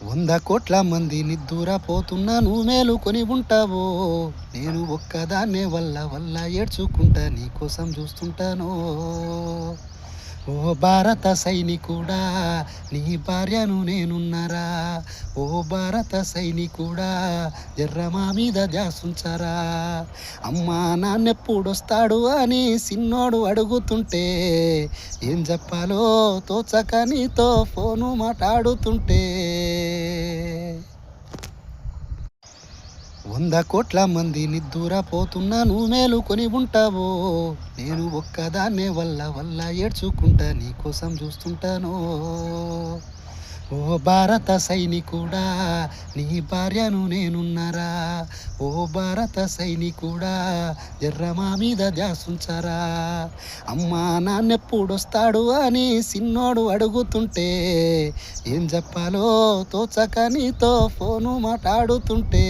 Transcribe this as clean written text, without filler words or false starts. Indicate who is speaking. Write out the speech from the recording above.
Speaker 1: 100 కోట్ల మంది నిద్దురపోతున్నా నువ్వు మేలుకొని ఉంటావో. నేను ఒక్కదాన్నే వల్ల వల్ల ఏడ్చుకుంటా నీకోసం చూస్తుంటానో. ఓ భారత సైనికుడా, నీ భార్యను నేనున్నరా. ఓ భారత సైనికుడా, జర్ర మా మీద ధ్యాసుంచరా. అమ్మా నాన్నెప్పుడొస్తాడు అని సిన్నోడు అడుగుతుంటే, ఏం చెప్పాలో తోచక నీతో ఫోను మాట్లాడుతుంటే. 100 కోట్ల మంది నిద్దురపోతున్నా నువ్వు మేలుకొని ఉంటావో. నేను ఒక్కదాన్నే వల్ల వల్ల ఏడ్చుకుంటా నీకోసం చూస్తుంటానో. ఓ భారత సైనికుడా, నీ భార్యను నేనున్నరా. ఓ భారత సైనికుడా, జర్ర మా మీద ధ్యాసుంచరా. అమ్మా నాన్నెప్పుడొస్తాడు అని సిన్నోడు అడుగుతుంటే, ఏం చెప్పాలో తోచక నీతో ఫోను మాట్లాడుతుంటే.